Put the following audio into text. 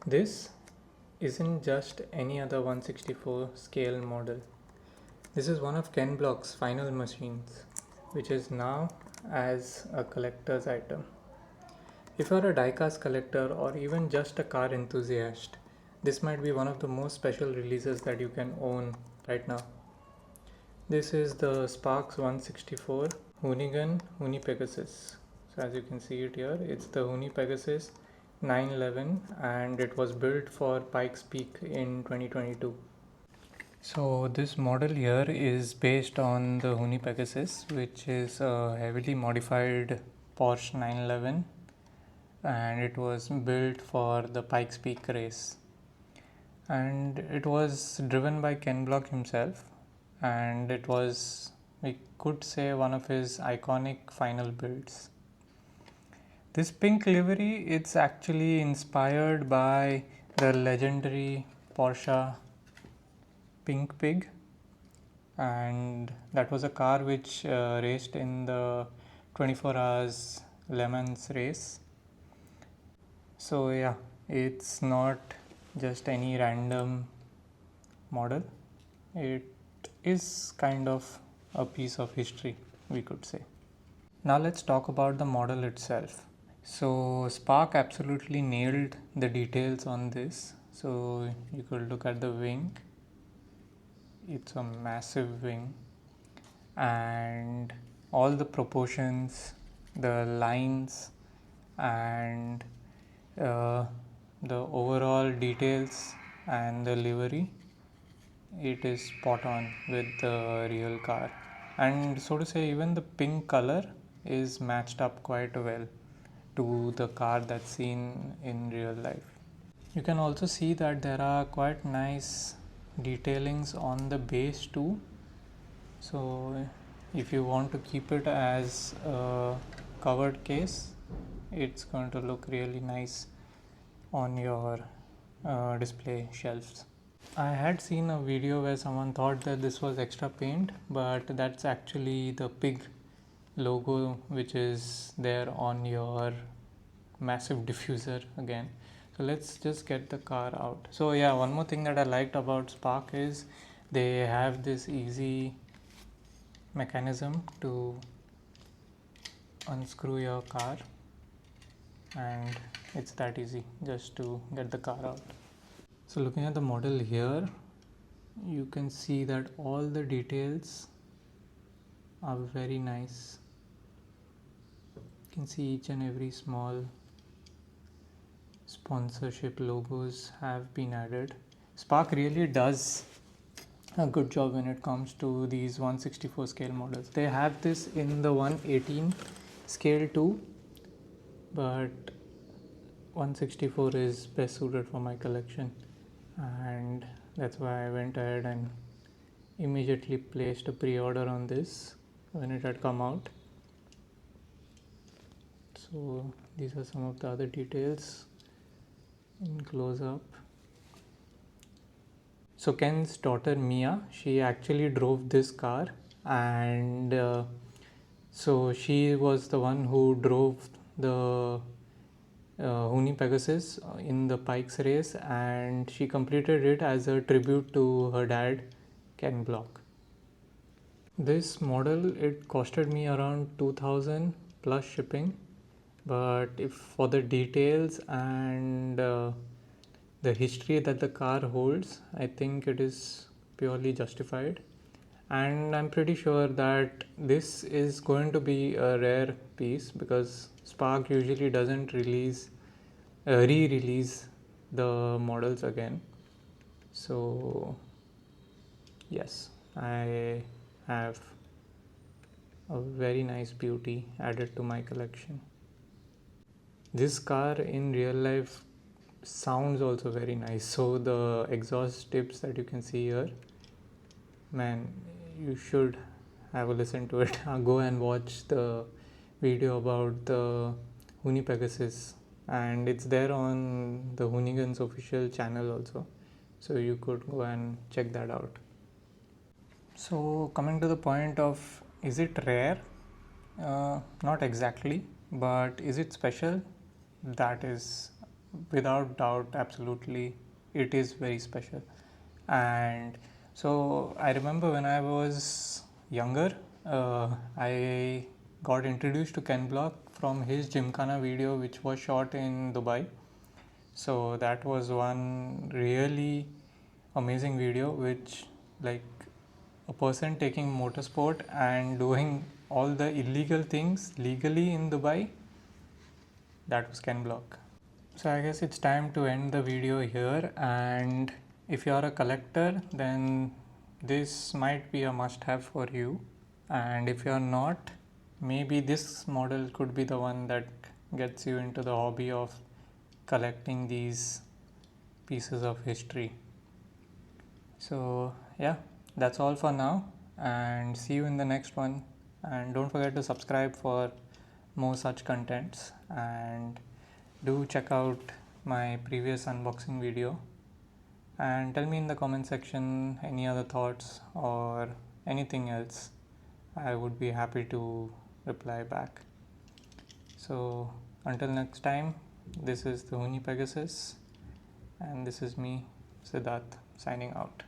This isn't just any other 164 scale model. This is one of Ken Block's final machines, which is now as a collector's item. If you're a diecast collector or even just a car enthusiast, this might be one of the most special releases that you can own right now. This is the Sparks 164 Hoonigan Hoonipigasus. So as you can see it here, it's the Hoonipigasus 911 and it was built for Pikes Peak in 2022. So this model here is based on the Hoonipigasus, which is a heavily modified Porsche 911, and it was built for the Pikes Peak race. And it was driven by Ken Block himself, and it was, we could say, one of his iconic final builds. This pink livery, it's actually inspired by the legendary Porsche Pink Pig, and that was a car which raced in the 24 hours Le Mans race. So yeah, it's not just any random model. It is kind of a piece of history, we could say. Now let's talk about the model itself. So Spark absolutely nailed the details on this. So you could look at the wing. It's a massive wing, and all the proportions, the lines, and the overall details and the livery, it is spot on with the real car. And so to say, even the pink color is matched up quite well to the car that's seen in real life. You can also see that there are quite nice detailings on the base too. So if you want to keep it as a covered case, it's going to look really nice on your display shelves. I had seen a video where someone thought that this was extra paint, but that's actually the pig logo which is there on your massive diffuser again. So let's just get the car out. So yeah, one more thing that I liked about Spark is they have this easy mechanism to unscrew your car, and it's that easy just to get the car out. So looking at the model here, you can see that all the details are very nice. You can see each and every small sponsorship logos have been added. Spark really does a good job when it comes to these 164 scale models. They have this in the 118 scale too, but 164 is best suited for my collection, and that's why I went ahead and immediately placed a pre-order on this when it had come out. So these are some of the other details in close up. So Ken's daughter Mia, she actually drove this car, and so she was the one who drove the Hoonipigasus in the Pikes race, and she completed it as a tribute to her dad, Ken Block. This model, it costed me around 2000 plus shipping, but if for the details and the history that the car holds, I think it is purely justified. And I'm pretty sure that this is going to be a rare piece because Spark usually doesn't re-release the models again. So yes, I have a very nice beauty added to my collection. This car in real life sounds also very nice. So the exhaust tips that you can see here, man, you should have a listen to it. Go and watch the video about the Hoonipigasus, and it's there on the Hoonigan's official channel also, so you could go and check that out. So coming to the point of, is it rare? Not exactly, but is it special? That is without doubt, absolutely, it is very special. And so I remember when I was younger, I got introduced to Ken Block from his Gymkhana video, which was shot in Dubai. So that was one really amazing video, which, like, a person taking motorsport and doing all the illegal things legally in Dubai, that was Ken Block. So I guess it's time to end the video here, and if you are a collector, then this might be a must have for you, and if you are not, maybe this model could be the one that gets you into the hobby of collecting these pieces of history. So yeah, that's all for now, and see you in the next one. And don't forget to subscribe for more such contents, and do check out my previous unboxing video, and tell me in the comment section any other thoughts or anything else. I would be happy to reply back. So until next time, this is the Hoonipigasus, and this is me, Siddharth, signing out.